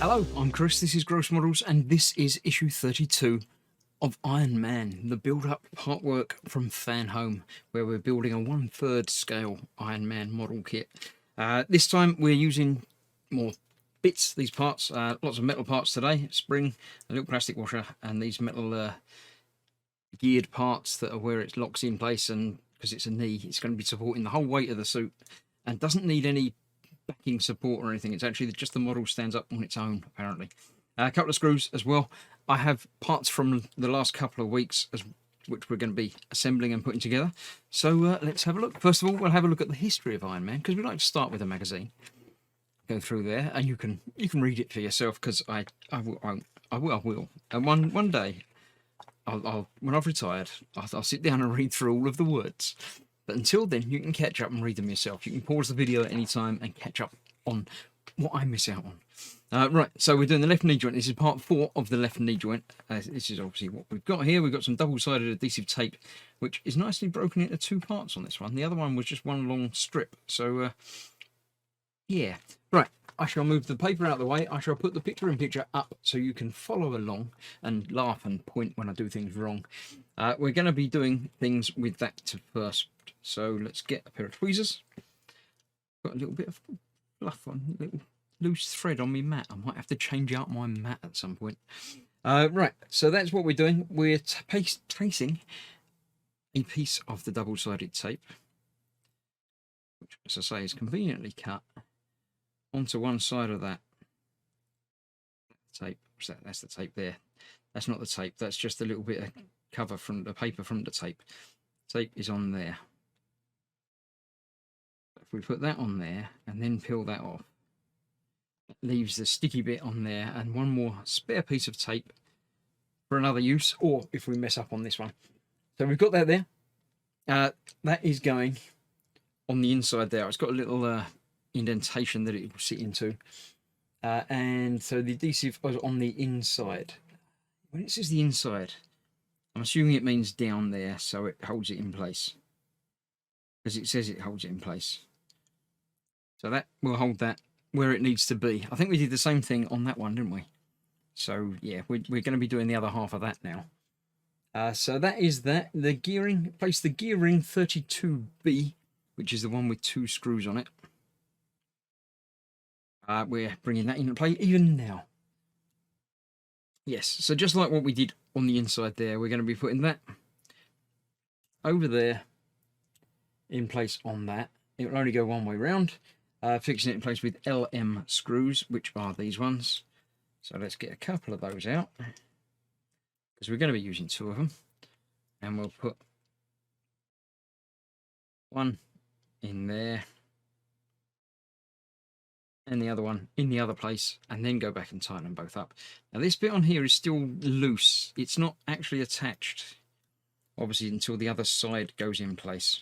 Hello, I'm Chris, this is Gross Models, and this is issue 32 of Ironman, the build-up part work from Fanhome, where we're building a 1/3 scale Ironman model kit. This time we're using more bits, these parts, lots of metal parts today, spring, a little plastic washer, and these metal geared parts that are where it locks in place, and because it's a knee, it's going to be supporting the whole weight of the suit, and doesn't need any backing support or anything. It's actually just the model stands up on its own, apparently. A couple of screws as well. I have parts from the last couple of weeks which we're going to be assembling and putting together. So let's have a look. First of all, we'll have a look at the history of Ironman, because we like to start with a magazine. Go through there, and you can read it for yourself, because I will. And one day, I'll when I've retired, I'll sit down and read through all of the words. But until then, you can catch up and read them yourself. You can pause the video at any time and catch up on what I miss out on. Right, so we're doing the left knee joint. This is part 4 of the left knee joint. This is obviously what we've got here. We've got some double-sided adhesive tape, which is nicely broken into 2 parts on this one. The other one was just one long strip. So, yeah. Right, I shall move the paper out of the way. I shall put the picture-in-picture up so you can follow along and laugh and point when I do things wrong. We're going to be doing things with that first. So let's get a pair of tweezers. Got a little bit of fluff on, a little loose thread on my mat. I might have to change out my mat at some point. Right, so that's what we're doing. We're tracing a piece of the double-sided tape, which, as I say, is conveniently cut onto one side of that tape. What's that? That's the tape there. That's not the tape. That's just a little bit of cover from the paper from the tape. Tape is on there. If we put that on there and then peel that off, it leaves the sticky bit on there and one more spare piece of tape for another use, or if we mess up on this one. So we've got that there. That is going on the inside there. It's got a little indentation that it will sit into. And so the adhesive is on the inside. When it says the inside, I'm assuming it means down there, so it holds it in place. Because it says it holds it in place. So that will hold that where it needs to be. I think we did the same thing on that one, didn't we? So yeah, we're going to be doing the other half of that now. So that is that. The gearing, place the gear ring 32B, which is the one with 2 screws on it. We're bringing that into play even now. Yes, so just like what we did on the inside there, we're going to be putting that over there in place on that. It will only go one way round. Fixing it in place with LM screws, which are these ones. So let's get a couple of those out, because we're going to be using 2 of them. And we'll put one in there and the other one in the other place, and then go back and tighten them both up. Now this bit on here is still loose. It's not actually attached, obviously, until the other side goes in place.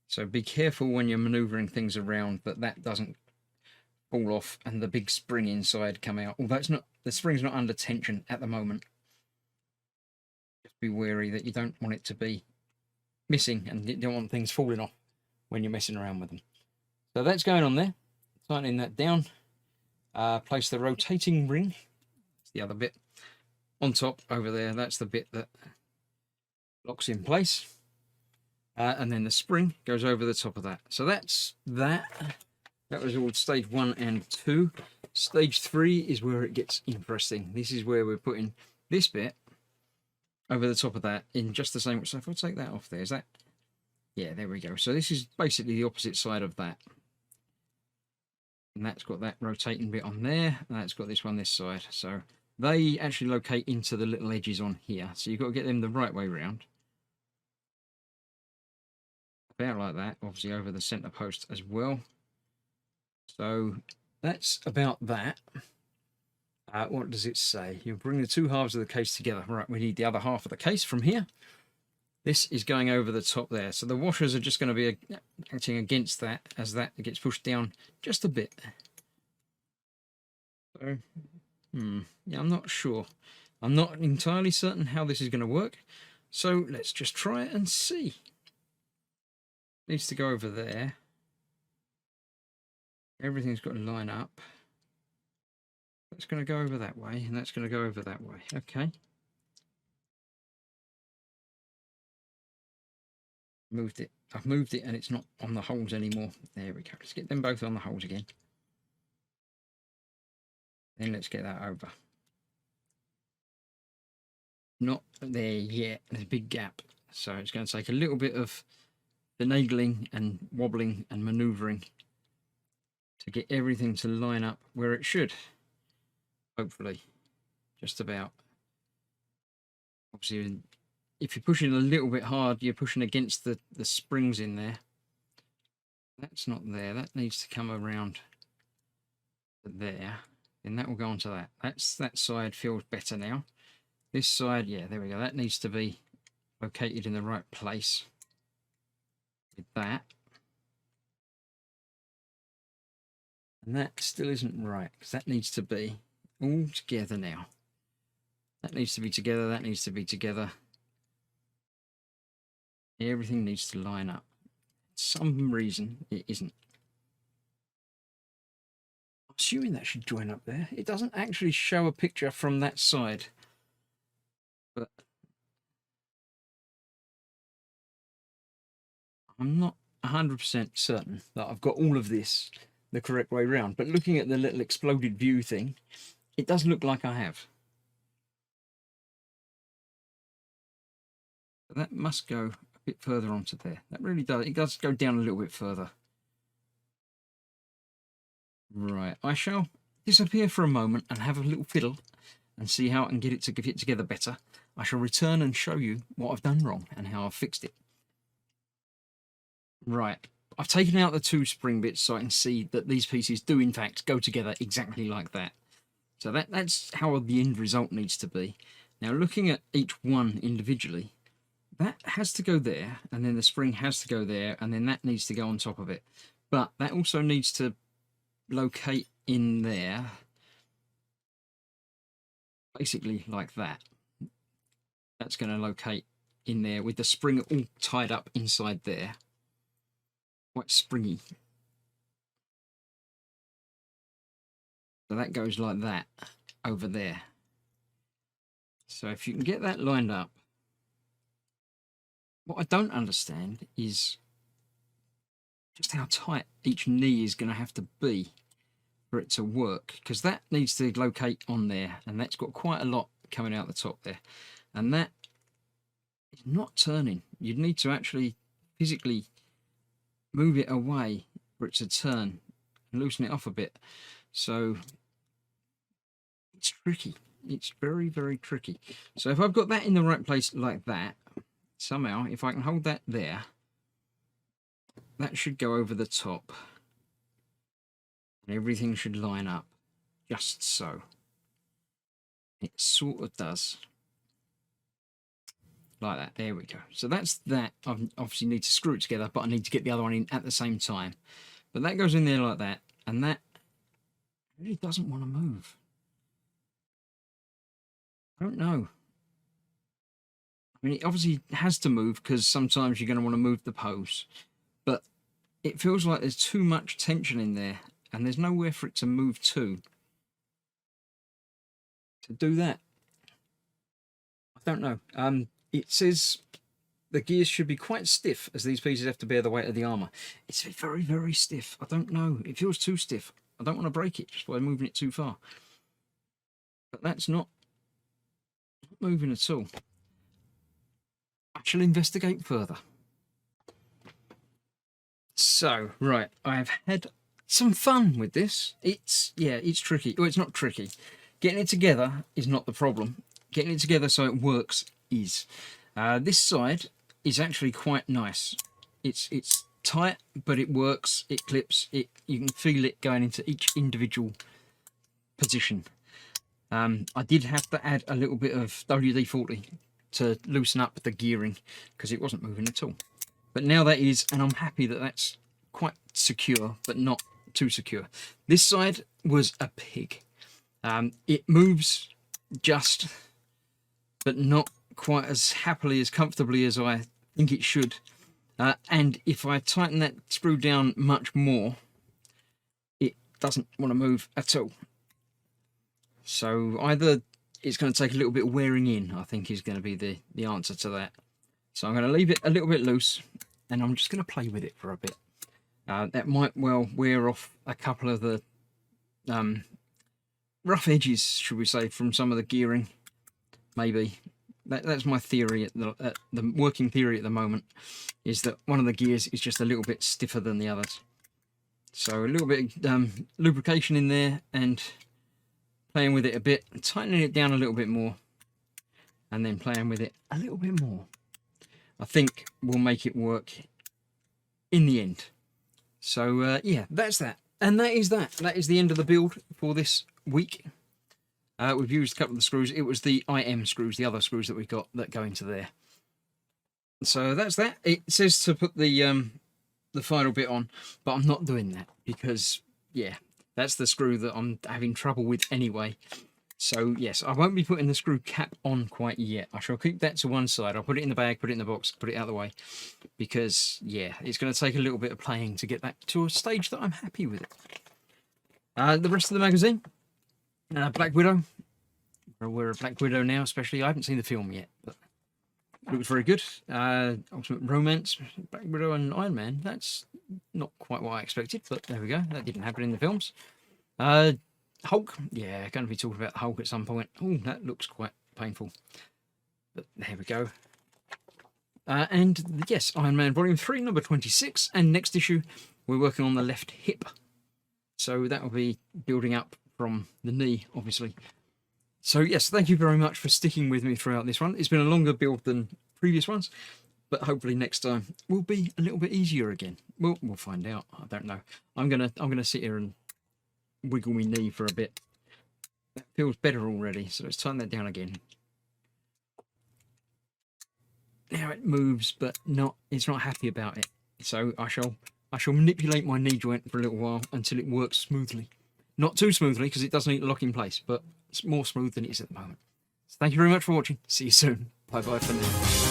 So be careful when you're maneuvering things around that doesn't fall off and the big spring inside come out. Although the spring's not under tension at the moment. Just be wary that you don't want it to be missing, and you don't want things falling off when you're messing around with them. So that's going on there. Tightening that down. Place the rotating ring. That's the other bit. On top over there, that's the bit that locks in place. And then the spring goes over the top of that. So that's that. That was all stage 1 and 2. Stage 3 is where it gets interesting. This is where we're putting this bit over the top of that in just the same. So if I take that off there, is that? Yeah, there we go. So this is basically the opposite side of that. And that's got that rotating bit on there. And that's got this one this side. So they actually locate into the little edges on here. So you've got to get them the right way round. About like that, obviously over the center post as well. So that's about that. What does it say? You bring the 2 halves of the case together. Right, we need the other half of the case from here. This is going over the top there. So the washers are just going to be acting against that as that gets pushed down just a bit. So, yeah, I'm not sure. I'm not entirely certain how this is going to work. So let's just try it and see. Needs to go over there. Everything's got to line up. That's going to go over that way, and that's going to go over that way. Okay. Moved it. I've moved it, and it's not on the holes anymore. There we go. Let's get them both on the holes again. Then let's get that over. Not there yet. There's a big gap. So it's going to take a little bit of finagling and wobbling and manoeuvring to get everything to line up where it should. Hopefully. Just about. Obviously, if you're pushing a little bit hard, you're pushing against the springs in there. That's not there. That needs to come around there. And that will go onto that. That side feels better now. This side, yeah, there we go. That needs to be located in the right place with that. And that still isn't right, because that needs to be all together now. That needs to be together, that needs to be together. Everything needs to line up. For some reason, it isn't. I'm assuming that should join up there. It doesn't actually show a picture from that side. But I'm not 100% certain that I've got all of this the correct way round. But looking at the little exploded view thing, it does look like I have. But that must go a bit further onto there. That really does. It does go down a little bit further. Right. I shall disappear for a moment and have a little fiddle and see how I can get it together better. I shall return and show you what I've done wrong and how I've fixed it. Right. I've taken out the two spring bits so I can see that these pieces do in fact go together exactly like that. So that's how the end result needs to be. Now looking at each one individually, that has to go there, and then the spring has to go there, and then that needs to go on top of it. But that also needs to locate in there, basically like that. That's going to locate in there with the spring all tied up inside there. Quite springy. So that goes like that over there. So if you can get that lined up. What I don't understand is just how tight each knee is going to have to be for it to work, because that needs to locate on there, and that's got quite a lot coming out the top there, and that is not turning. You'd need to actually physically move it away for it to turn and loosen it off a bit. So it's tricky. It's very, very tricky. So if I've got that in the right place like that, somehow, if I can hold that there, that should go over the top. And everything should line up just so. It sort of does. Like that. There we go. So that's that. I obviously need to screw it together, but I need to get the other one in at the same time. But that goes in there like that, and that really doesn't want to move. I don't know. I mean, it obviously has to move because sometimes you're going to want to move the post, but it feels like there's too much tension in there, and there's nowhere for it to move to do that. I don't know. It says the gears should be quite stiff, as these pieces have to bear the weight of the armour. It's very, very stiff. I don't know. It feels too stiff. I don't want to break it just by moving it too far. But that's not moving at all. I shall investigate further. So, right, I've had some fun with this. It's tricky. Well, it's not tricky. Getting it together is not the problem. Getting it together so it works is. This side is actually quite nice. It's tight, but it works. It clips. You can feel it going into each individual position. I did have to add a little bit of WD-40 to loosen up the gearing because it wasn't moving at all. But now that is, and I'm happy that that's quite secure, but not too secure. This side was a pig. It moves just, but not quite as happily, as comfortably as I think it should. And if I tighten that screw down much more, it doesn't want to move at all. So either it's going to take a little bit of wearing in, I think is going to be the answer to that. So I'm going to leave it a little bit loose, and I'm just going to play with it for a bit. That might well wear off a couple of the rough edges, should we say, from some of the gearing. Maybe. That's my theory, the working theory at the moment, is that one of the gears is just a little bit stiffer than the others. So a little bit of lubrication in there, and playing with it a bit, tightening it down a little bit more, and then playing with it a little bit more, I think will make it work in the end. So yeah, that's that. And that is that. That is the end of the build for this week. We've used a couple of the screws. It was the IM screws, the other screws that we got that go into there. So that's that. It says to put the final bit on, but I'm not doing that because, yeah, that's the screw that I'm having trouble with anyway. So yes, I won't be putting the screw cap on quite yet. I shall keep that to one side. I'll put it in the bag, put it in the box, put it out of the way, because yeah, it's going to take a little bit of playing to get that to a stage that I'm happy with it. The rest of the magazine, Black Widow. We're aware of Black Widow now, especially. I haven't seen the film yet, but it looks very good. Ultimate Romance, Black Widow and Iron Man. That's not quite what I expected, but there we go. That didn't happen in the films. Hulk. Yeah, going to be talking about Hulk at some point. Oh, that looks quite painful. But there we go. And yes, Iron Man Volume 3, number 26. And next issue, we're working on the left hip. So that will be building up from the knee, obviously. So yes, thank you very much for sticking with me throughout this one. It's been a longer build than previous ones, but hopefully next time will be a little bit easier again. We'll find out. I don't know. I'm gonna sit here and wiggle my knee for a bit. That feels better already, so let's turn that down again. Now it moves, but it's not happy about it. So I shall manipulate my knee joint for a little while until it works smoothly. Not too smoothly, because it does need to lock in place, but it's more smooth than it is at the moment. So thank you very much for watching. See you soon. Bye bye for now.